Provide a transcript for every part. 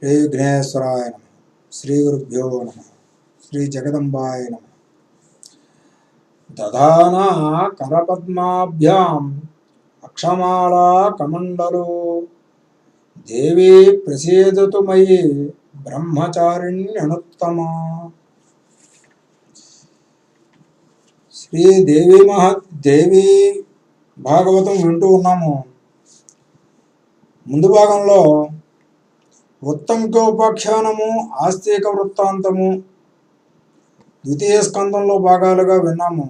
శ్రీ విఘ్నేశ్వరాయ నమ. శ్రీ గురుభ్యో నమ. శ్రీ జగదంబాయ నమ. దధానా కరపద్మాభ్యాం అక్షమాలా కమండలో దేవీ ప్రసీదతు మయి బ్రహ్మచారిణ్యనుత్తమా. శ్రీ దేవీ భాగవతం వింటూ ఉన్నాము. ముందు భాగంలో ఉత్తంకోపాఖ్యానము, ఆస్తిక వృత్తాంతము ద్వితీయ స్కందంలో భాగాలుగా విన్నాము.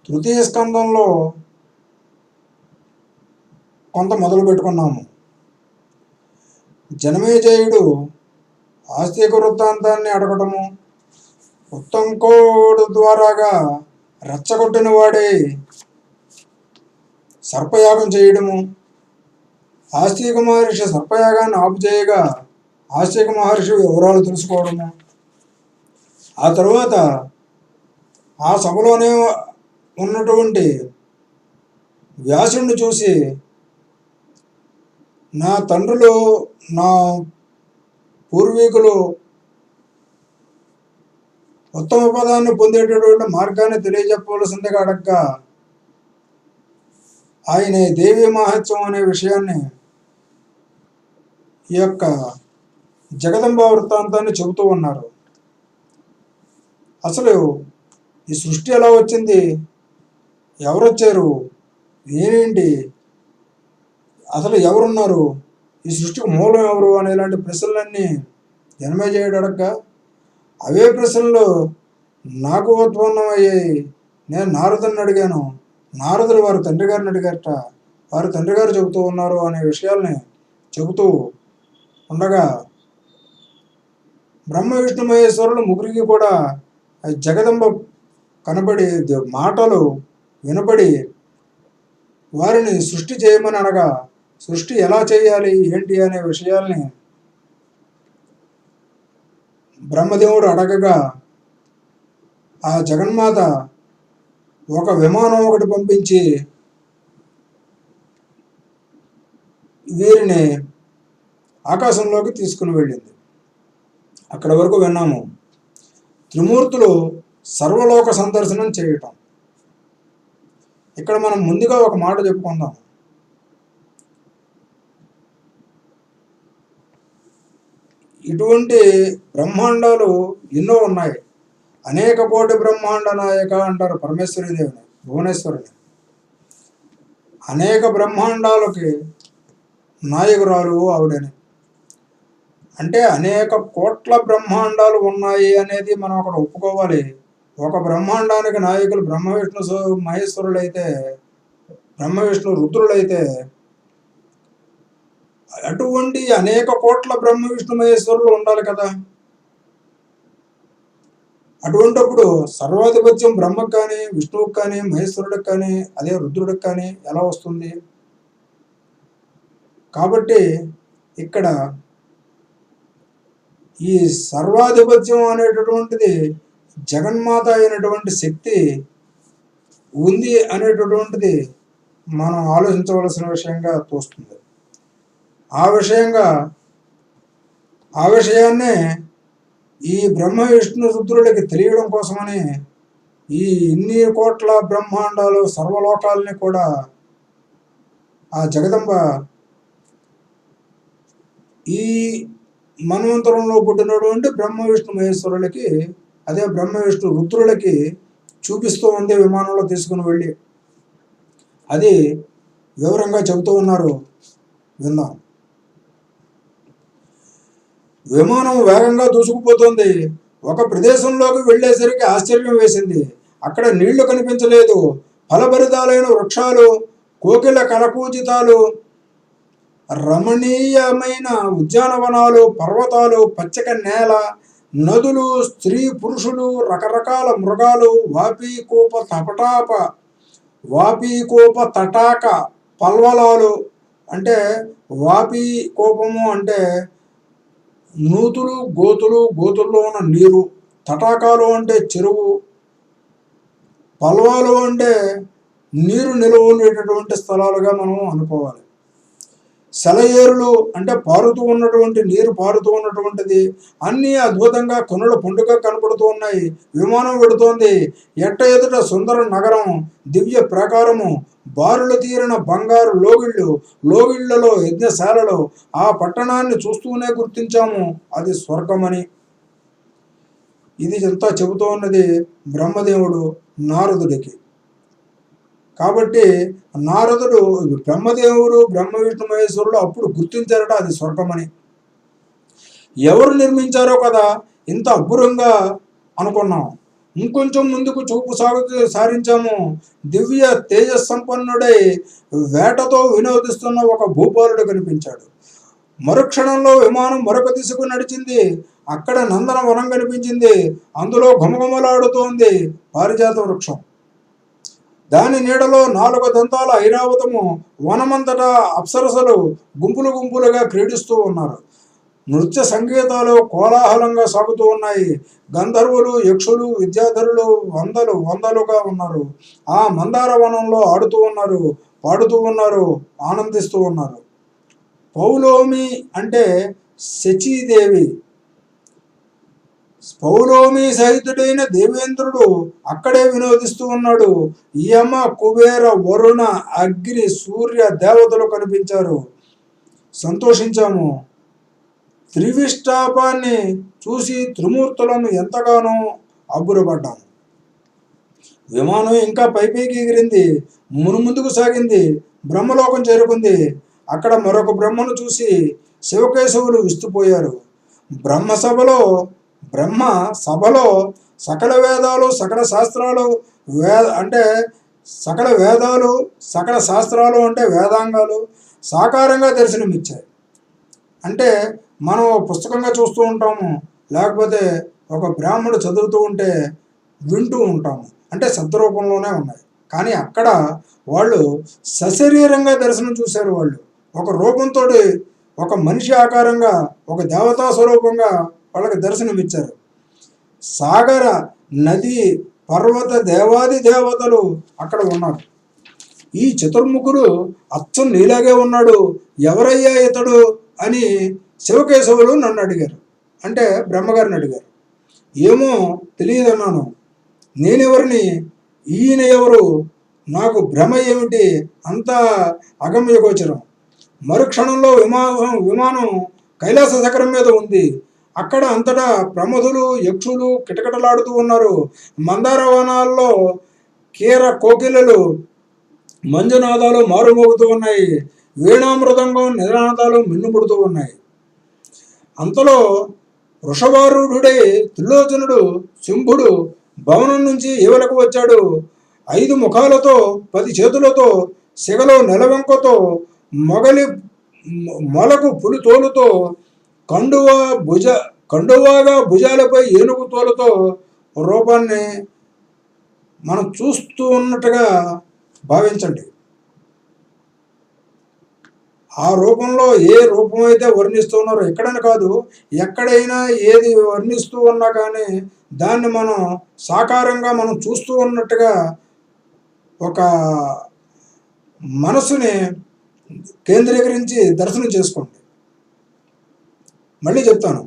తృతీయ స్కందంలో కొంత మొదలు పెట్టుకున్నాము. జనమేజయుడు ఆస్తిక వృత్తాంతాన్ని అడగటము, ఉత్తంకోడు ద్వారాగా రెచ్చగొట్టిన వాడే సర్పయాగం చేయడము, ఆస్తిక మహర్షి సర్పయాగాన్ని ఆపు చేయగా ఆస్తిక మహర్షి వివరాలు తెలుసుకోవడము, ఆ తరువాత ఆ సభలోనే ఉన్నటువంటి వ్యాసుడిని చూసి నా తండ్రులు నా పూర్వీకులు ఉత్తమ పదాన్ని పొందేటటువంటి మార్గాన్ని తెలియజెప్పవలసిందిగా అడగ్గా ఆయన దేవీ మహత్యం అనే విషయాన్ని ఈ యొక్క జగదంబ వృత్తాంతాన్ని చెబుతూ ఉన్నారు. అసలు ఈ సృష్టి ఎలా వచ్చింది, ఎవరొచ్చారు, ఏంటి, అసలు ఎవరున్నారు, ఈ సృష్టికి మూలం ఎవరు అనే ఇలాంటి ప్రశ్నలన్నీ జనమేజయుడు అడగ్గా అవే ప్రశ్నలు నాకు ఉత్పన్నమయ్యాయి. నేను నారదుని అడిగాను, నారదుడు వారి తండ్రి గారిని అడిగారట, వారి తండ్రి గారు చెబుతూ ఉన్నారు అనే విషయాల్ని చెబుతూ ఉండగా బ్రహ్మ విష్ణు మహేశ్వరులు ముగ్గురికి కూడా జగదంబ కనబడి మాటలు వినబడి వారిని సృష్టి చేయమని అనగా సృష్టి ఎలా చేయాలి ఏంటి అనే విషయాల్ని బ్రహ్మదేవుడు అడగగా ఆ జగన్మాత ఒక విమానం ఒకటి పంపించి వీరిని ఆకాశంలోకి తీసుకుని వెళ్ళింది. అక్కడి వరకు విన్నాము. త్రిమూర్తులు సర్వలోక సందర్శనం చేయటం. ఇక్కడ మనం ముందుగా ఒక మాట చెప్పుకుందాం. ఇటువంటి బ్రహ్మాండాలు ఎన్నో ఉన్నాయి. అనేక కోటి బ్రహ్మాండ నాయక అంటారు పరమేశ్వరీదేవిని, భువనేశ్వరిని. అనేక బ్రహ్మాండాలకి నాయకురాలు ఆవిడని. అంటే అనేక కోట్ల బ్రహ్మాండాలు ఉన్నాయి అనేది మనం అక్కడ ఒప్పుకోవాలి. ఒక బ్రహ్మాండానికి నాయకులు బ్రహ్మ విష్ణు మహేశ్వరులైతే, బ్రహ్మ విష్ణు రుద్రులైతే, అటువంటి అనేక కోట్ల బ్రహ్మ విష్ణు మహేశ్వరులు ఉండాలి కదా. అటువంటిప్పుడు సర్వాధిపత్యం బ్రహ్మకు కానీ, విష్ణువుకి కానీ, మహేశ్వరుడికి కానీ, అదే రుద్రుడికి కానీ ఎలా వస్తుంది? కాబట్టి ఇక్కడ ఈ సర్వాధిపత్యం అనేటటువంటిది జగన్మాత అయినటువంటి శక్తి ఉంది అనేటటువంటిది మనం ఆలోచించవలసిన విషయంగా తోస్తుంది. ఆ విషయాన్నే ఈ బ్రహ్మ విష్ణు రుద్రుడికి తెలియడం కోసమని ఈ ఇన్ని కోట్ల బ్రహ్మాండాలు సర్వలోకాలని కూడా ఆ జగదంబ ఈ మన్వంతరంలో పుట్టినటువంటి బ్రహ్మ విష్ణు మహేశ్వరులకి, అదే బ్రహ్మ విష్ణు రుద్రులకి చూపిస్తూ ఉంది విమానంలో తీసుకుని వెళ్ళి. అది వివరంగా చెబుతూ ఉన్నారు, విందాం. విమానం వేగంగా దూసుకుపోతుంది. ఒక ప్రదేశంలోకి వెళ్ళేసరికి ఆశ్చర్యం వేసింది. అక్కడ నీళ్లు కనిపించలేదు. ఫలభరితాలైన వృక్షాలు, కోకిల కలకూజితాలు, రమణీయమైన ఉద్యానవనాలు, పర్వతాలు, పచ్చక నేల, నదులు, స్త్రీ పురుషులు, రకరకాల మృగాలు, వాపీకోప తటాక పల్వలాలు. అంటే వాపీకోపము అంటే నూతులు, గోతుల్లో ఉన్న నీరు, తటాకాలు అంటే చెరువు, పల్వాలు అంటే నీరు నిలువ ఉండేటటువంటి స్థలాలుగా మనం అనుకోవాలి. సెలయేరులు అంటే పారుతూ ఉన్నటువంటి నీరు పారుతూ ఉన్నటువంటిది, అన్నీ అద్భుతంగా కనుల పండుగ కనపడుతూ ఉన్నాయి. విమానం పెడుతోంది. ఎట్ట ఎదుట సుందర నగరం, దివ్య ప్రాకారము, బారులు తీరిన బంగారు లోగిళ్ళు, లోగిళ్లలో యజ్ఞశాలలో ఆ పట్టణాన్ని చూస్తూనే గుర్తించాము అది స్వర్గమని. ఇది అంతా చెబుతూ ఉన్నది బ్రహ్మదేవుడు నారదుడికి. కాబట్టి నారదుడు బ్రహ్మదేవుడు బ్రహ్మ విష్ణు మహేశ్వరుడు అప్పుడు గుర్తించారట అది స్వర్గమని. ఎవరు నిర్మించారో కదా ఇంత అబ్బురంగా అనుకున్నాం. ఇంకొంచెం ముందుకు చూపు సారించాము. దివ్య తేజస్సంపన్నుడై వేటతో వినోదిస్తున్న ఒక భూపాలుడు కనిపించాడు. మరుక్షణంలో విమానం మరొక దిశకు నడిచింది. అక్కడ నందన వనం కనిపించింది. అందులో ఘుమఘుమలాడుతోంది పారిజాత వృక్షం. దాని నీడలో 4 దంతాల ఐరావతము. వనమంతటా అప్సరసలు గుంపులు గుంపులుగా క్రీడిస్తూ ఉన్నారు. నృత్య సంగీతాలు కోలాహలంగా సాగుతూ ఉన్నాయి. గంధర్వులు, యక్షులు, విద్యాధరులు వందలుగా ఉన్నారు. ఆ మందార వనంలో ఆడుతూ ఉన్నారు, పాడుతూ ఉన్నారు, ఆనందిస్తూ ఉన్నారు. పౌలోమి అంటే శచీదేవి, పౌలోమి సహితుడైన దేవేంద్రుడు అక్కడే వినోదిస్తూ ఉన్నాడు. యమ, కుబేర, వరుణ, అగ్ని, సూర్య దేవతలు కనిపించారు. సంతోషించాము. త్రివిష్టాపాన్ని చూసి త్రిమూర్తులను ఎంతగానో అబ్బురపడ్డాము. విమానం ఇంకా పైపైకి ఎగిరింది. ముందుకు సాగింది. బ్రహ్మలోకం చేరుకుంది. అక్కడ మరొక బ్రహ్మను చూసి శివకేశవులు విస్తుపోయారు. బ్రహ్మ సభలో సకల వేదాలు, సకల శాస్త్రాలు, సకల వేదాలు, సకల శాస్త్రాలు అంటే వేదాంగాలు సాకారంగా దర్శనమిచ్చాయి. అంటే మనం పుస్తకంగా చూస్తూ ఉంటాము, లేకపోతే ఒక బ్రాహ్మణుడు చదువుతూ ఉంటే వింటూ ఉంటాము, అంటే శబ్దరూపంలోనే ఉన్నాయి. కానీ అక్కడ వాళ్ళు సశరీరంగా దర్శనం చూశారు. వాళ్ళు ఒక రూపంతో, ఒక మనిషి ఆకారంగా, ఒక దేవతా స్వరూపంగా వాళ్ళకి దర్శనమిచ్చారు. సాగర, నది, పర్వత, దేవాది దేవతలు అక్కడ ఉన్నారు. ఈ చతుర్ముఖుడు అచ్చం నీలాగే ఉన్నాడు, ఎవరయ్యా ఇతడు అని శివకేశవులు నన్ను అడిగారు, అంటే బ్రహ్మగారిని అడిగారు. ఏమో తెలియదన్నాను. నేనెవరిని, ఈయన ఎవరు, నాకు భ్రమ ఏమిటి, అంతా అగమ్యగోచరం. మరుక్షణంలో విమానం కైలాస శిఖరం మీద ఉంది. అక్కడ అంతటా ప్రమథులు, యక్షులు కిటకిటలాడుతూ ఉన్నారు. మందార వనాల్లో కీర కోకిలలు మంజునాదాలు మారుమోగుతూ ఉన్నాయి. వీణామృదంగం నినాదాలు మిన్నుముడుతూ ఉన్నాయి. అంతలో వృషభారూఢుడై త్రిలోచనుడు శంభుడు భవనం నుంచి ఈవలకు వచ్చాడు. 5 ముఖాలతో 10 చేతులతో సిగలో నెలవంకతో మొలకు పులి తోలుతో కండువాగా భుజాలపై ఏనుగు తోలుతో రూపాన్ని మనం చూస్తూ ఉన్నట్టుగా భావించండి. ఆ రూపంలో ఏ రూపమైతే వర్ణిస్తున్నారో ఎక్కడని కాదు, ఎక్కడైనా ఏది వర్ణిస్తూ ఉన్నా కానీ దాన్ని మనం సాకారంగా మనం చూస్తూ ఉన్నట్టుగా ఒక మనసుని కేంద్రీకరించి దర్శనం చేసుకోండి. మళ్ళీ చెప్తాను.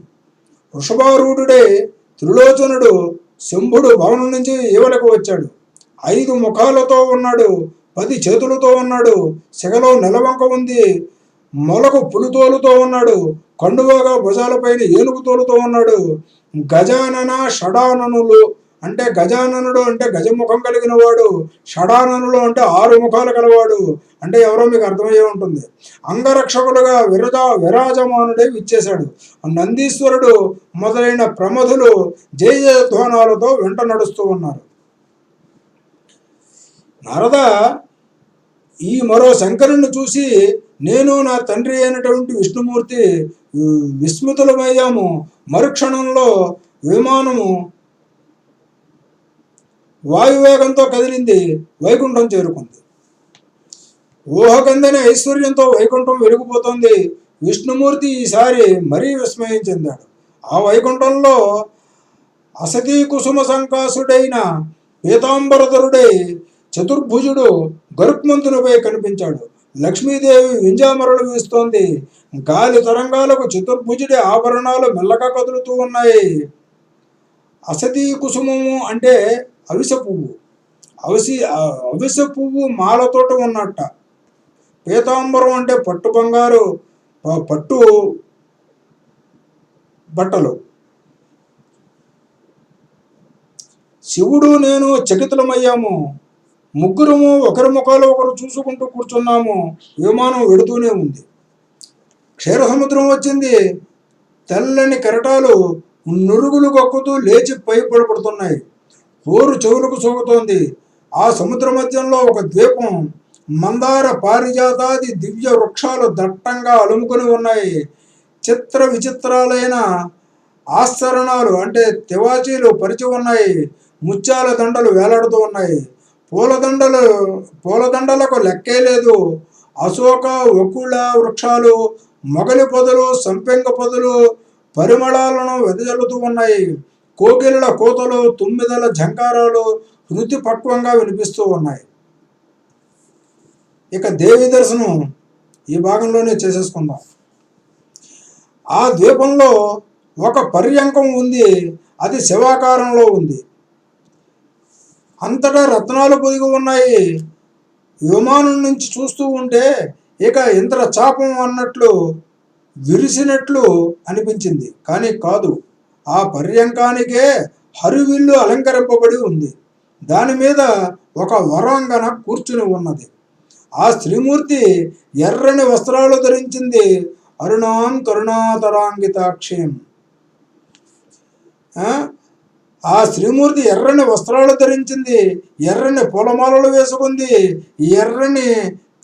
వృషభారూఢుడే త్రిలోచనుడు శంభుడు భవనం నుంచి ఈవలకు వచ్చాడు. 5 ముఖాలతో ఉన్నాడు, 10 చేతులతో ఉన్నాడు, సిగలో నెలవంక ఉంది, మొలకు పులితోలుతో ఉన్నాడు, కండువాగా భుజాలపైన ఏనుగు తోలుతో ఉన్నాడు. గజానన షడాననులు అంటే గజాననుడు అంటే గజముఖం కలిగిన వాడు, షడాననులు అంటే 6 ముఖాలు కలవాడు. అంటే ఎవరో మీకు అర్థమయ్యే ఉంటుంది. అంగరక్షకులుగా విరాజమానుడై విచ్చేశాడు. నందీశ్వరుడు మొదలైన ప్రమథులు జయధ్వానాలతో వెంట నడుస్తూ ఉన్నారు. నారద, ఈ మరో శంకరుణ్ణి చూసి నేను నా తండ్రి అయినటువంటి విష్ణుమూర్తి విస్మితులమయ్యాము. మరుక్షణంలో విమానము వాయువేగంతో కదిలింది, వైకుంఠం చేరుకుంది. ఊహకందని ఐశ్వర్యంతో వైకుంఠం వెలిగిపోతుంది. విష్ణుమూర్తి ఈసారి మరీ విస్మయం చెందాడు. ఆ వైకుంఠంలో అసతీ కుసుమ సంకాసుడైన పీతాంబరధరుడై చతుర్భుజుడు గరుత్మంతునిపై కనిపించాడు. లక్ష్మీదేవి వింజామరలు వీస్తోంది. గాలి తరంగాలకు చతుర్భుజుడి ఆభరణాలు మెల్లగా కదులుతూ ఉన్నాయి. అసతీ కుసుమము అంటే అవిసె పువ్వు. అవిసె పువ్వు మాలతోట ఉన్నట్ట. పీతాంబరం అంటే పట్టు బంగారు పట్టు బట్టలు. శివుడు నేను చకితులమయ్యాము. ముగ్గురము ఒకరి ముఖాలు ఒకరు చూసుకుంటూ కూర్చున్నాము. విమానం వెడుతూనే ఉంది. క్షీర సముద్రం వచ్చింది. తెల్లని కెరటాలు నురుగులు కక్కుతూ లేచి పైపడుతున్నాయి. హోరు చెవులకు సోకుతోంది. ఆ సముద్ర మధ్యంలో ఒక ద్వీపం. మందార పారిజాతాది దివ్య వృక్షాలు దట్టంగా అలుముకొని ఉన్నాయి. చిత్ర విచిత్రాలైన ఆస్తరణాలు అంటే తివాచీలు పరిచి ఉన్నాయి. ముత్యాల దండలు వేలాడుతూ ఉన్నాయి. పూలదండలకు లెక్కే లేదు. అశోక వకుళ వృక్షాలు, మొగలి పొదలు, సంపెంగ పొదలు పరిమళాలను వెదజల్లుతూ ఉన్నాయి. కోకిలల కోతలు, తుమ్మిదల ఝంకారాలు శృతి పక్వంగా వినిపిస్తూ ఉన్నాయి. ఇక దేవి దర్శనం ఈ భాగంలోనే చేసేసుకుందాం. ఆ ద్వీపంలో ఒక పర్యంకం ఉంది. అది శివాకారంలో ఉంది. అంతటా రత్నాలు పొదిగి ఉన్నాయి. విమానం నుంచి చూస్తూ ఉంటే ఇక ఇంద్ర చాపం అన్నట్లు విరిసినట్లు అనిపించింది. కానీ కాదు. ఆ పర్యంకానికే హరివిల్లు అలంకరింపబడి ఉంది. దాని మీద ఒక వరాంగన కూర్చుని ఉన్నది. ఆ స్త్రీమూర్తి ఎర్రని వస్త్రాలు ధరించింది. అరుణాం కరుణాతరాంగితాక్షేం. ఆ స్త్రీమూర్తి ఎర్రని వస్త్రాలు ధరించింది. ఎర్రని పూలమాలలు వేసుకుంది. ఎర్రని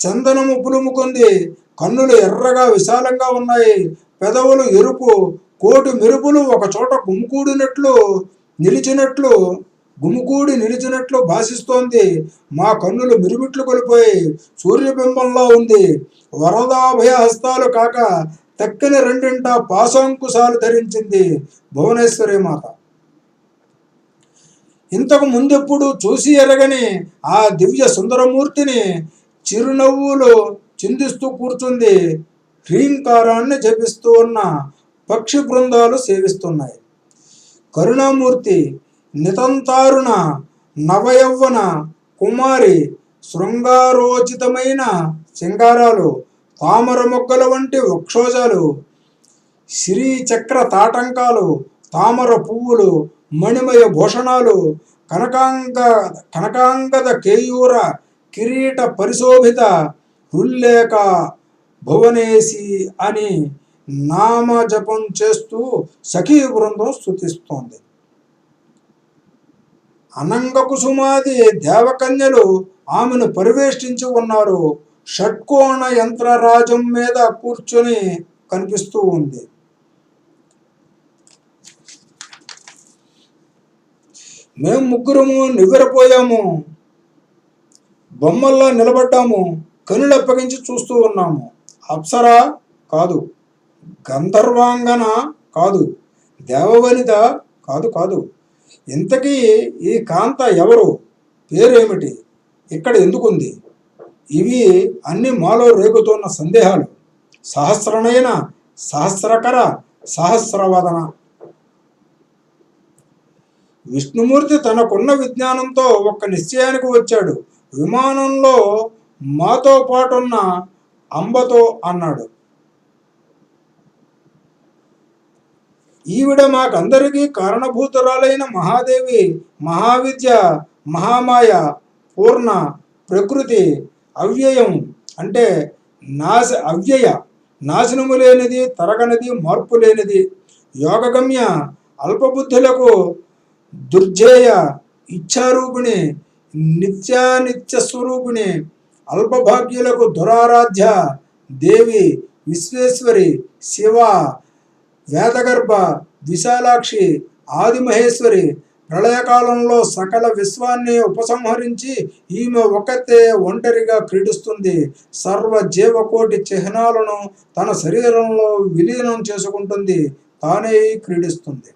చందనము పులుముకుంది. కన్నులు ఎర్రగా విశాలంగా ఉన్నాయి. పెదవులు ఎరుపు. కోటి మెరుపులు ఒక చోట గుమికూడి నిలిచినట్లు భాషిస్తోంది. మా కన్నులు మిరుమిట్లు కొలిపోయి సూర్యబింబంలో ఉంది. వరదాభయ హస్తాలు కాక తక్కిన రెండింట పాశాంకుశాలు ధరించింది భువనేశ్వరి మాత. ఇంతకు ముందెప్పుడు చూసి ఎరగని ఆ దివ్య సుందరమూర్తిని చిరునవ్వులు చిందిస్తూ కూర్చుంది. హ్రీంకారాన్ని జపిస్తూ ఉన్న పక్షి బృందాలు సేవిస్తున్నాయి. కరుణామూర్తి నితంతారుణ నవయవ్వన కుమారి. శృంగారోచితమైన సింగారాలు, తామర మొగ్గల వంటి వక్షోజాలు, శ్రీచక్ర తాటంకాలు, తామర పువ్వులు, మణిమయ భూషణాలు, కనకాంగద కేయూర కిరీట పరిశోభిత హృల్లేఖ భువనేసి అని నామజపం చేస్తూ సఖీ బృందం స్తుతిస్తోంది. అనంగ కుసుమాది దేవకన్యలు ఆమెను పరివేష్టించి ఉన్నారు. షట్కోణ యంత్రరాజం మీద కూర్చొని కనిపిస్తూ ఉంది. మేము ముగ్గురము నివ్వెరపోయాము. బొమ్మల్లా నిలబడ్డాము. కనులప్పగించి చూస్తూ ఉన్నాము. అప్సరా కాదు, గంధర్వాంగన కాదు, దేవవనిత కాదు కాదు. ఇంతకీ ఈ కాంత ఎవరు? పేరేమిటి? ఇక్కడ ఎందుకుంది? ఇవి అన్ని మాలో రేగుతున్న సందేహాలు. సహస్రనయన, సహస్రకర, సహస్రవదన. విష్ణుమూర్తి తనకున్న విజ్ఞానంతో ఒక్క నిశ్చయానికి వచ్చాడు. విమానంలో మాతో పాటున్న అంబతో అన్నాడు, ఈవిడ మాకందరికీ కారణభూతురాలైన మహాదేవి, మహావిద్య, మహామాయ, పూర్ణ, ప్రకృతి, అవ్యయం అంటే అవ్యయ, నాశనము లేనిది, తరగనిది, మార్పు లేనిది, యోగగమ్య, అల్పబుద్ధులకు దుర్జేయ, ఇచ్ఛారూపిణి, నిత్యానిత్య స్వరూపిణి, అల్పభాగ్యులకు దురారాధ్య దేవి, విశ్వేశ్వరి, శివ, వేదగర్భ, విశాలాక్షి, ఆదిమహేశ్వరి. ప్రళయకాలంలో సకల విశ్వాన్ని ఉపసంహరించి ఈమె ఒకతే ఒంటరిగా క్రీడిస్తుంది. సర్వ జీవకోటి చిహ్నాలను తన శరీరంలో విలీనం చేసుకుంటుంది. తానే క్రీడిస్తుంది.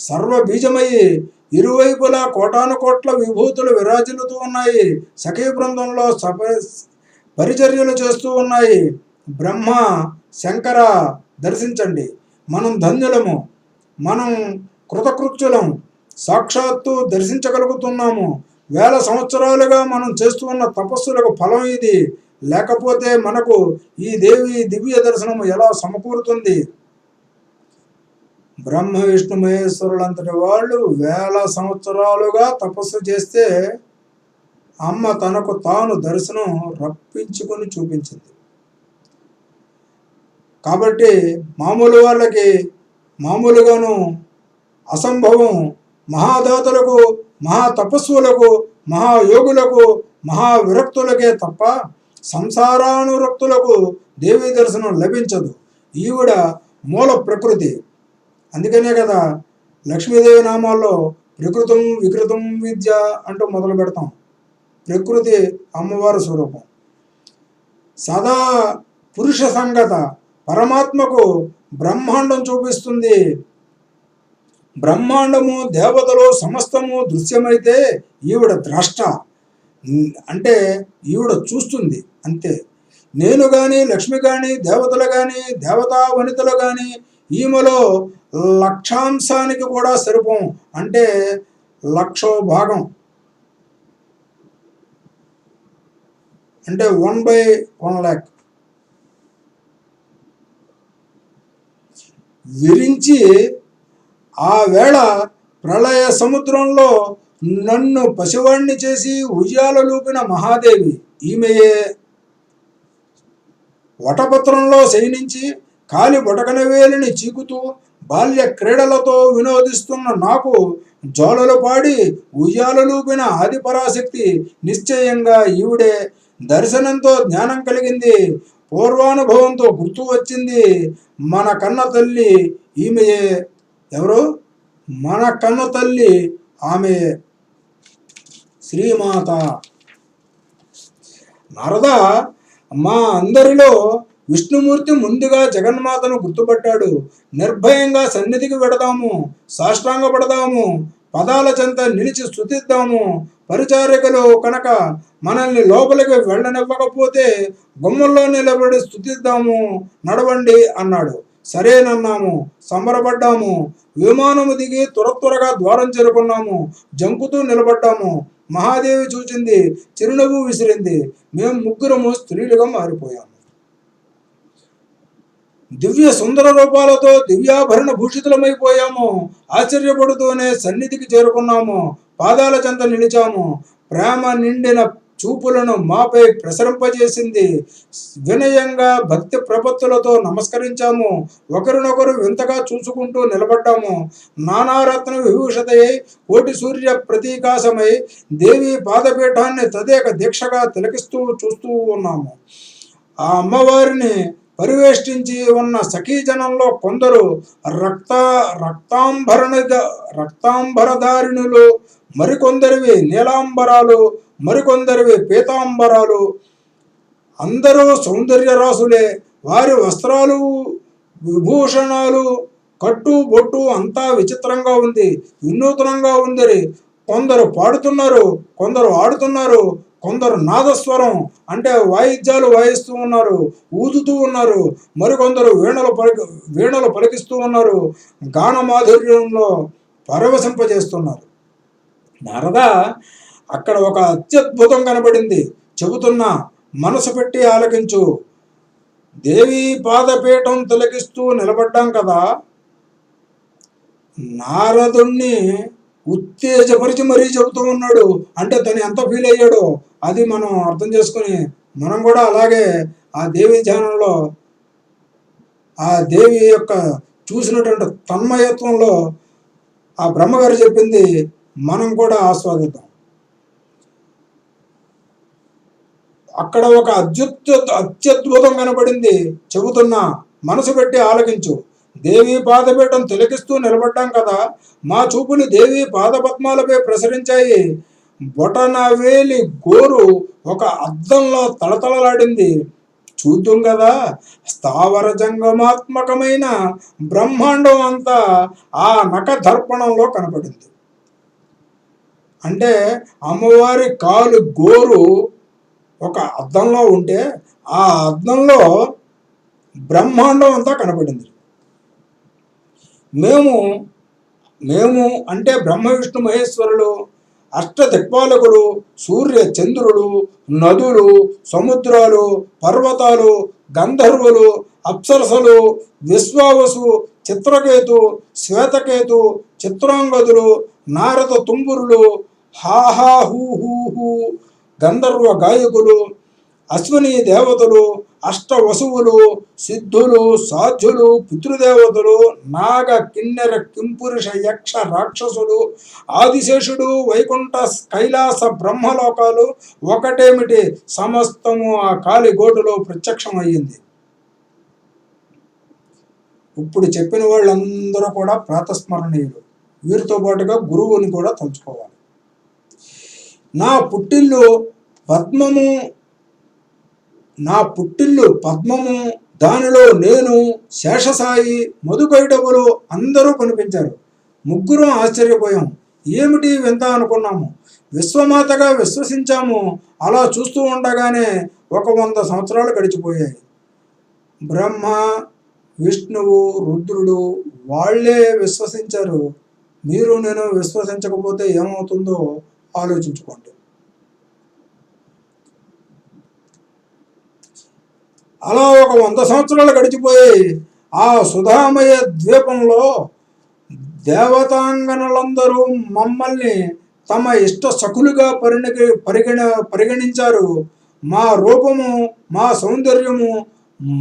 సర్వ బీజమయ్యి ఇరువైపులా కోటాను కోట్ల విభూతులు విరాజిల్లుతూ ఉన్నాయి. సఖీ బృందంలో పరిచర్యలు చేస్తూ ఉన్నాయి. బ్రహ్మ శంకర దర్శించండి, మనం ధన్యులము, మనం కృతకృత్యులం, సాక్షాత్తు దర్శించగలుగుతున్నాము. వేల సంవత్సరాలుగా మనం చేస్తూ ఉన్న తపస్సులకు ఫలం ఇది. లేకపోతే మనకు ఈ దేవి దివ్య దర్శనము ఎలా సమకూరుతుంది? బ్రహ్మ విష్ణు మహేశ్వరులంతటి వాళ్ళు వేల సంవత్సరాలుగా తపస్సు చేస్తే అమ్మ తనకు తాను దర్శనం రప్పించుకొని చూపించింది. కాబట్టి మామూలు వాళ్ళకి మామూలుగాను అసంభవం, మహాదాతలకు, మహాతపస్సులకు, మహాయోగులకు, మహావిరక్తులకే తప్ప సంసారానురక్తులకు దేవీ దర్శనం లభించదు. ఈవిడ మూల ప్రకృతి. అందుకనే కదా లక్ష్మీదేవి నామాల్లో ప్రకృతం వికృతం విద్య అంటూ మొదలు పెడతాం. ప్రకృతి అమ్మవారి స్వరూపం. సదా పురుష సంగత పరమాత్మకు బ్రహ్మాండం చూపిస్తుంది. బ్రహ్మాండము దేవతలు సమస్తము దృశ్యమైతే ఈవిడ ద్రష్ట, అంటే ఈవిడ చూస్తుంది అంతే. నేను కానీ లక్ష్మి కానీ దేవతలు కానీ దేవతా వనితలు కానీ ఈమెలో లక్షాంశానికి కూడా సరిపోం, అంటే 1,00,000 భాగం, అంటే 1/1,00,000 విరించి ఆ వేళ ప్రళయ సముద్రంలో నన్ను పసివాణ్ణి చేసి ఉయ్యాలలూపిన మహాదేవి ఈమెయే. వటపత్రంలో శయనించి కాలి బొటకనవేలిని చీకుతూ బాల్య క్రీడలతో వినోదిస్తున్న నాకు జోలలు పాడి ఉయ్యాలలూపిన ఆదిపరాశక్తి నిశ్చయంగా ఈవిడే. దర్శనంతో జ్ఞానం కలిగింది, పూర్వానుభవంతో గుర్తు వచ్చింది. మన కన్న తల్లి ఈమెయే. ఎవరు? మన కన్న తల్లి ఆమె, శ్రీమాత. నారద, మా అందరిలో విష్ణుమూర్తి ముందుగా జగన్మాతను గుర్తుపట్టాడు. నిర్భయంగా సన్నిధికి వెడదాము, సాష్టాంగపడదాము, పదాల చెంత నిలిచి స్తుతిద్దాము. పరిచారికలు కనుక మనల్ని లోపలికి వెళ్ళనివ్వకపోతే గుమ్మల్లో నిలబడి స్తుతిద్దాము, నడవండి అన్నాడు. సరేనన్నాము, సంబరపడ్డాము. విమానము దిగి త్వరగా ద్వారం చేరుకున్నాము. జంకుతూ నిలబడ్డాము. మహాదేవి చూచింది, చిరునవ్వు విసిరింది. మేము ముగ్గురము స్త్రీలుగా మారిపోయాము. దివ్య సుందర రూపాలతో దివ్యాభరణ భూషితులమైపోయాము. ఆశ్చర్యపడుతూనే సన్నిధికి చేరుకున్నాము. పాదాల చెంత నిలిచాము. ప్రేమ నిండిన చూపులను మాపై ప్రసరింపజేసింది. వినయంగా భక్తి ప్రపత్తులతో నమస్కరించాము. ఒకరినొకరు వింతగా చూసుకుంటూ నిలబడ్డాము. నానారత్న విభూషితయై కోటి సూర్య ప్రతీకాశమై దేవి పాదపీఠాన్ని తదేక దీక్షగా తిలకిస్తూ చూస్తూ ఉన్నాము. ఆ అమ్మవారిని పరివేష్టించి ఉన్న సఖీజనంలో కొందరు రక్తాంబరధారిణులు, మరికొందరివి నీలాంబరాలు, మరికొందరివి పీతాంబరాలు. అందరూ సౌందర్య రాసులే. వారి వస్త్రాలు, విభూషణాలు, కట్టు బొట్టు అంతా విచిత్రంగా ఉంది, వినూత్నంగా ఉంది. కొందరు పాడుతున్నారు, కొందరు ఆడుతున్నారు, కొందరు నాదస్వరం అంటే వాయిద్యాలు వాయిస్తూ ఉన్నారు, ఊదుతూ ఉన్నారు. మరికొందరు వీణలు పలికిస్తూ ఉన్నారు, గాన మాధుర్యంలో పరవశింపజేస్తున్నారు. నారద, అక్కడ ఒక అత్యద్భుతం కనబడింది. చెబుతున్నా, మనసు పెట్టి ఆలకించు. దేవి పాదపీఠం తిలకిస్తూ నిలబడ్డాం కదా. నారదుణ్ణి ఉత్తేజపరిచి మరీ చెబుతూ ఉన్నాడు. అంటే తను ఎంత ఫీల్ అయ్యాడో అది మనం అర్థం చేసుకుని మనం కూడా అలాగే ఆ దేవి ధ్యానంలో ఆ దేవి యొక్క చూసినటువంటి తన్మయత్వంలో ఆ బ్రహ్మగారు చెప్పింది మనం కూడా ఆస్వాదిద్దాం. అక్కడ ఒక అత్యద్భుతం కనబడింది. చెబుతున్నా, మనసు పెట్టి ఆలకించు. దేవి పాదపీఠం తిలకిస్తూ నిలబడ్డాం కదా. మా చూపులు దేవి పాదపద్మాలపై ప్రసరించాయి. బొటనవేలి గోరు ఒక అద్దంలో తళతళలాడింది. చూద్దాం కదా, స్థావర జంగమాత్మకమైన బ్రహ్మాండం అంతా ఆ నఖ దర్పణంలో కనపడింది. అంటే అమ్మవారి కాలు గోరు ఒక అద్దంలో ఉంటే ఆ అద్దంలో బ్రహ్మాండం అంతా కనపడింది. మేము మేము అంటే బ్రహ్మ విష్ణు మహేశ్వరులు, అష్టదిక్పాలకులు, సూర్య చంద్రులు, నదులు, సముద్రాలు, పర్వతాలు, గంధర్వులు, అప్సరసలు, విశ్వావసు, చిత్రకేతు, శ్వేతకేతు, చిత్రాంగదులు, నారద తుంబురులు, హాహా హూ హూ హూ గంధర్వ గాయకులు, అశ్విని దేవతలు, అష్టవసువులు, సిద్ధులు, సాధ్యులు, పితృదేవతలు, నాగ కిన్నెర కింపురుష యక్ష రాక్షసులు, ఆదిశేషుడు, వైకుంఠ కైలాస బ్రహ్మలోకాలు ఒకటేమిటి సమస్తము ఆ కాలి గోటులో ప్రత్యక్షమయ్యింది. ఇప్పుడు చెప్పిన వాళ్ళందరూ కూడా ప్రాతస్మరణీయులు. వీరితో పాటుగా గురువుని కూడా తలుచుకోవాలి. నా పుట్టిల్లు పద్మము, దానిలో నేను, శేషసాయి, మధుకైటవులు అందరూ కనిపించారు. ముగ్గురం ఆశ్చర్యపోయాం. ఏమిటి వింత అనుకున్నాము. విశ్వమాతగా విశ్వసించాము. అలా చూస్తూ ఉండగానే 100 సంవత్సరాలు గడిచిపోయాయి. బ్రహ్మ, విష్ణువు, రుద్రుడు వాళ్లే విశ్వసించారు. మీరు నేను విశ్వసించకపోతే ఏమవుతుందో ఆలోచించుకోండి. అలా 100 సంవత్సరాలు గడిచిపోయాయి. ఆ సుధామయ ద్వీపంలో దేవతాంగనులందరూ మమ్మల్ని తమ ఇష్ట సఖులుగా పరిగణించారు. మా రూపము, మా సౌందర్యము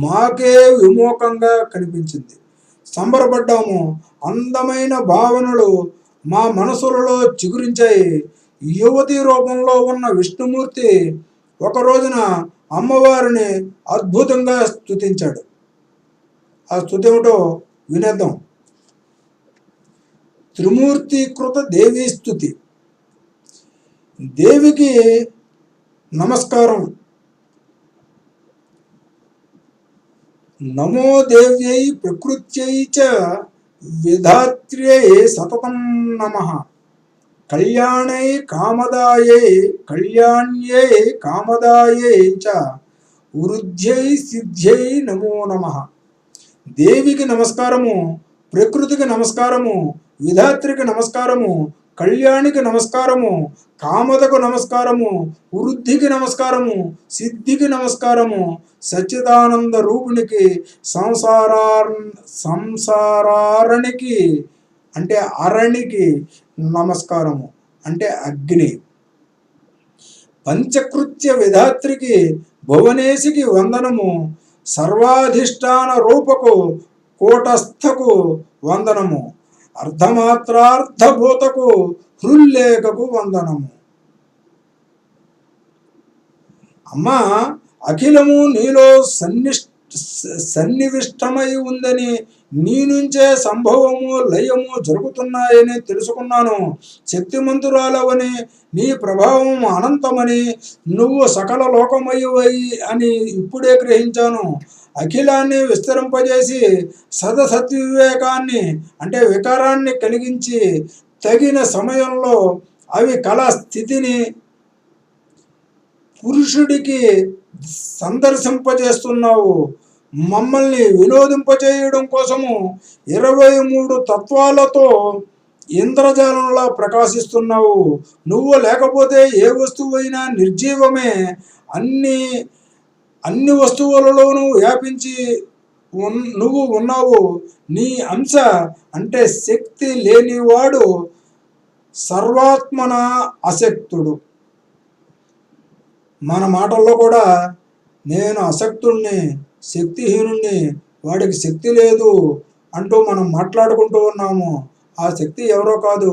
మాకే విమోకంగా కనిపించింది. సంబరపడ్డాము. అందమైన భావనలు మా మనసులలో చిగురించాయి. యువతి రూపంలో ఉన్న విష్ణుమూర్తి ఒక రోజున అమ్మవారిని అద్భుతంగా స్తుతించాడు. ఆ స్తుతి ఏమిటో వినేద్దాం. త్రిమూర్తీకృత దేవీ స్తుతి. దేవికి నమస్కారం. నమో దేవ్యై ప్రకృత్యై చ విధాత్ర్యై సతతం నమః. కళ్యాణై కామదాయై కళ్యాణ్యై కామదాయై చ వృద్ధ్యై సిద్ధ్యై నమో నమః. దేవికి నమస్కారము, ప్రకృతికి నమస్కారము, విధాత్రికి నమస్కారము, కళ్యాణికి నమస్కారము, కామదకు నమస్కారము, వృద్ధికి నమస్కారము, సిద్ధికి నమస్కారము, సచ్చిదానంద రూపునికి, సంసారారణికి అంటే అరణికి నమస్కారము అంటే అగ్ని, పంచకృత్య విధాత్రికి భువనేశికి వందనము, సర్వాధిష్టాన రూపకు కూటస్థకు వందనము, అర్ధమాత్రార్థభూతకు హృల్లేఖకు వందనము. అమ్మా, అఖిలము నీలో సన్నివిష్టమై ఉందని, నీ నుంచే సంభవము లయము జరుగుతున్నాయని తెలుసుకున్నాను. శక్తిమంతురాలవని, నీ ప్రభావం అనంతమని, నువ్వు సకల లోకమయువై అని ఇప్పుడే గ్రహించాను. అఖిలాన్ని విస్తరింపజేసి సదసద్వివేకాన్ని అంటే వికారాన్ని కలిగించి తగిన సమయంలో అవి కళ స్థితిని పురుషుడికి సందర్శింపజేస్తున్నావు. మమ్మల్ని వినోదింపజేయడం కోసము 23 తత్వాలతో ఇంద్రజాలంలా ప్రకాశిస్తున్నావు. నువ్వు లేకపోతే ఏ వస్తువైనా నిర్జీవమే. అన్ని వస్తువులలోనూ వ్యాపించి నువ్వు ఉన్నావు. నీ అంశ అంటే శక్తి లేనివాడు సర్వాత్మన అశక్తుడు. మన మాటల్లో కూడా నేను అశక్తుణ్ణి, శక్తిహీనుణ్ణి, వాడికి శక్తి లేదు అంటూ మనం మాట్లాడుకుంటూ ఉన్నాము. ఆ శక్తి ఎవరో కాదు,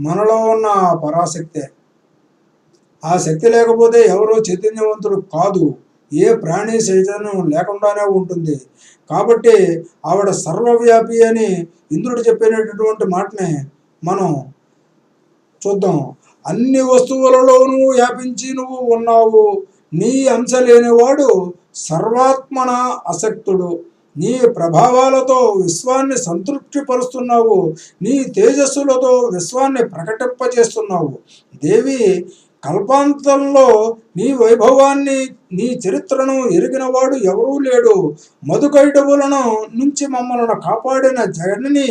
మనలో ఉన్న పరాశక్తే. ఆ శక్తి లేకపోతే ఎవరో చైతన్యవంతుడు కాదు. ఏ ప్రాణి చైతన్యం లేకుండానే ఉంటుంది. కాబట్టి ఆవిడ సర్వవ్యాపి అని ఇంద్రుడు చెప్పినటువంటి మాటనే మనం చూద్దాం. అన్ని వస్తువులలోనూ వ్యాపించి నువ్వు ఉన్నావు. నీ అంశ లేనివాడు సర్వాత్మన అశక్తుడు. నీ ప్రభావాలతో విశ్వాన్ని సంతృప్తిపరుస్తున్నావు. నీ తేజస్సులతో విశ్వాన్ని ప్రకటింపజేస్తున్నావు. దేవి కల్పాంతంలో నీ వైభవాన్ని, నీ చరిత్రను ఎరిగినవాడు ఎవరూ లేడు. మధుకైటవులను నుంచి మమ్మల్ని కాపాడిన జగన్ని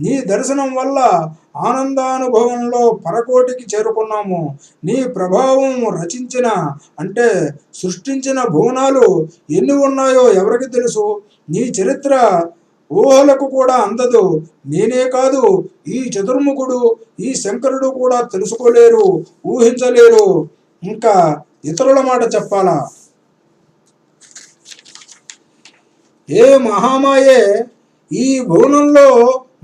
నీ దర్శనం వల్ల ఆనందానుభవంలో పరకోటికి చేరుకున్నాము. నీ ప్రభావం రచించిన అంటే సృష్టించిన భువనాలు ఎన్ని ఉన్నాయో ఎవరికి తెలుసు? నీ చరిత్ర ఊహలకు కూడా అందదు. నేనే కాదు, ఈ చతుర్ముఖుడు, ఈ శంకరుడు కూడా తెలుసుకోలేరు, ఊహించలేరు. ఇంకా ఇతరుల మాట చెప్పాలా? ఏ మహామాయే, ఈ భువనంలో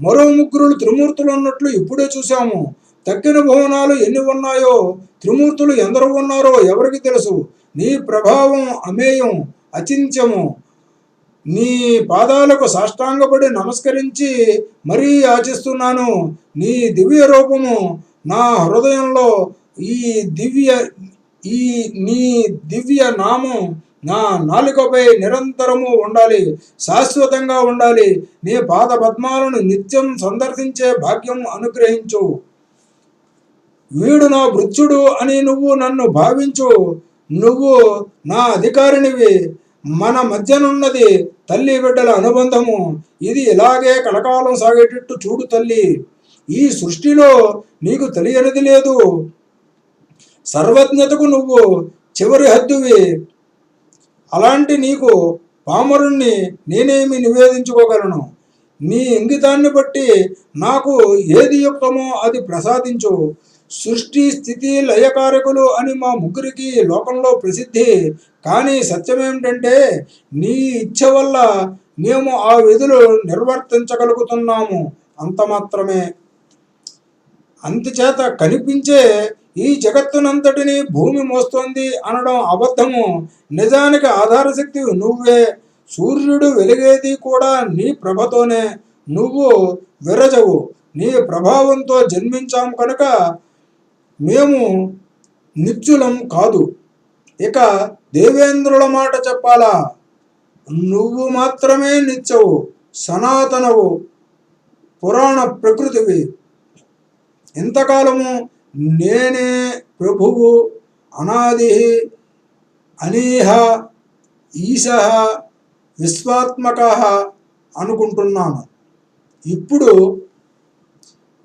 మరో ముగ్గురు త్రిమూర్తులు ఉన్నట్లు ఇప్పుడే చూశాము. తక్కిన భువనాలు ఎన్ని ఉన్నాయో, త్రిమూర్తులు ఎందరు ఉన్నారో ఎవరికి తెలుసు? నీ ప్రభావం అమేయం, అచింత్యము. నీ పాదాలకు సాష్టాంగపడి నమస్కరించి మరీ యాచిస్తున్నాను. నీ దివ్య రూపము నా హృదయంలో, నీ దివ్య నామం నా నాలుకపై నిరంతరము ఉండాలి, శాశ్వతంగా ఉండాలి. నీ పాద పద్మాలను నిత్యం సందర్శించే భాగ్యం అనుగ్రహించు. వీడు నా భృత్యుడు అని నువ్వు నన్ను భావించు. నువ్వు నా అధికారినివి. మన మధ్యనున్నది తల్లి బిడ్డల అనుబంధము. ఇది ఇలాగే కలకాలం సాగేటట్టు చూడు తల్లి. ఈ సృష్టిలో నీకు తెలియనిది లేదు. సర్వజ్ఞతకు నువ్వు చివరి హద్దువి. అలాంటి నీకు పామరుణ్ణి నేనేమి నివేదించుకోగలను? నీ ఇంగితాన్ని బట్టి నాకు ఏది యుక్తమో అది ప్రసాదించు. సృష్టి స్థితి లయకారకులు అని మా ముగ్గురికి లోకంలో ప్రసిద్ధి. కానీ సత్యమేమిటంటే నీ ఇచ్ఛ వల్ల మేము ఆ విధులు నిర్వర్తించగలుగుతున్నాము, అంత మాత్రమే. అందుచేత కనిపించే ఈ జగత్తునంతటిని భూమి మోస్తోంది అనడం అబద్ధము. నిజానికి ఆధారశక్తి నువ్వే. సూర్యుడు వెలిగేది కూడా నీ ప్రభతోనే. నువ్వు విరజవు. నీ ప్రభావంతో జన్మించాం కనుక మేము నిత్యులం కాదు. ఇక దేవేంద్రుల మాట చెప్పాలా? నువ్వు మాత్రమే నిత్యవు, సనాతనవు, పురాణ ప్రకృతివి. ఇంతకాలము నేనే ప్రభువు, అనాది, అనీహ, ఈశ, విశ్వాత్మక అనుకుంటున్నాను. ఇప్పుడు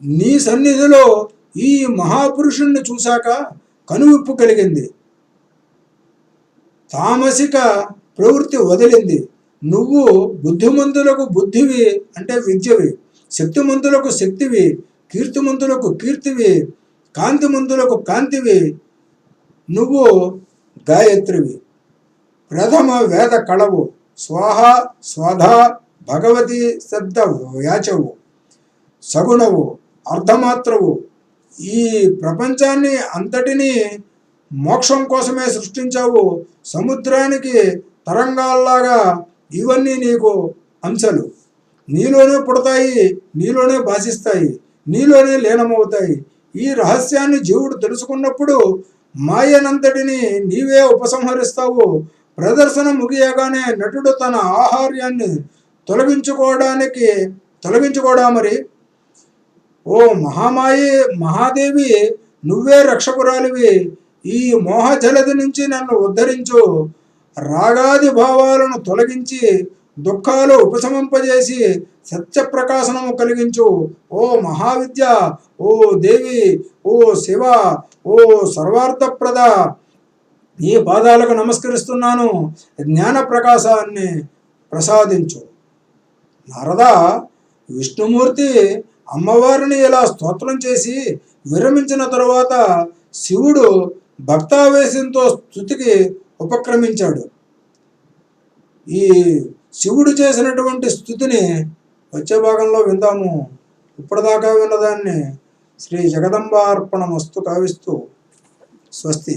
నీ సన్నిధిలో ఈ మహాపురుషుణ్ణి చూశాక కనువిప్పు కలిగింది. తామసిక ప్రవృత్తి వదిలింది. నువ్వు బుద్ధిమంతులకు బుద్ధివి అంటే విద్యవి, శక్తిమంతులకు శక్తివి, కీర్తిమంతులకు కీర్తివి, కాంతిమంతులకు కాంతివి. నువ్వు గాయత్రివి, ప్రథమ వేద కళవు, స్వాహ స్వాధ భగవతి శబ్ద వ్యాచవు, సగుణవు, అర్ధమాత్రవు. ఈ ప్రపంచాన్ని అంతటినీ మోక్షం కోసమే సృష్టించావు. సముద్రానికి తరంగాల్లాగా ఇవన్నీ నీకు అంశాలు. నీలోనే పుడతాయి, నీలోనే భాషిస్తాయి, నీలోనే లీనమవుతాయి. ఈ రహస్యాన్ని జీవుడు తెలుసుకున్నప్పుడు మాయనంతటిని నీవే ఉపసంహరిస్తావు. ప్రదర్శన ముగియగానే నటుడు తన ఆహార్యాన్ని తొలగించుకోడా మరి? ఓ మహామాయి, మహాదేవి, నువ్వే రక్షకురాలివి. ఈ మోహజలది నుంచి నన్ను ఉద్ధరించు. రాగాది భావాలను తొలగించి దుఃఖాలు ఉపశమింపజేసి సత్యప్రకాశనము కలిగించు. ఓ మహావిద్య, ఓ దేవి, ఓ శివ, ఓ సర్వార్థప్రద, ఈ పాదాలకు నమస్కరిస్తున్నాను. జ్ఞాన ప్రకాశాన్ని ప్రసాదించు. నారద, విష్ణుమూర్తి అమ్మవారిని ఇలా స్తోత్రం చేసి విరమించిన తరువాత శివుడు భక్తావేశంతో స్తుతికి ఉపక్రమించాడు. ఈ శివుడు చేసినటువంటి స్తుతిని వచ్చే భాగంలో విందాము. ఇప్పటిదాకా విన్నదాన్ని శ్రీ జగదంబార్పణమస్తు కావిస్తూ స్వస్తి.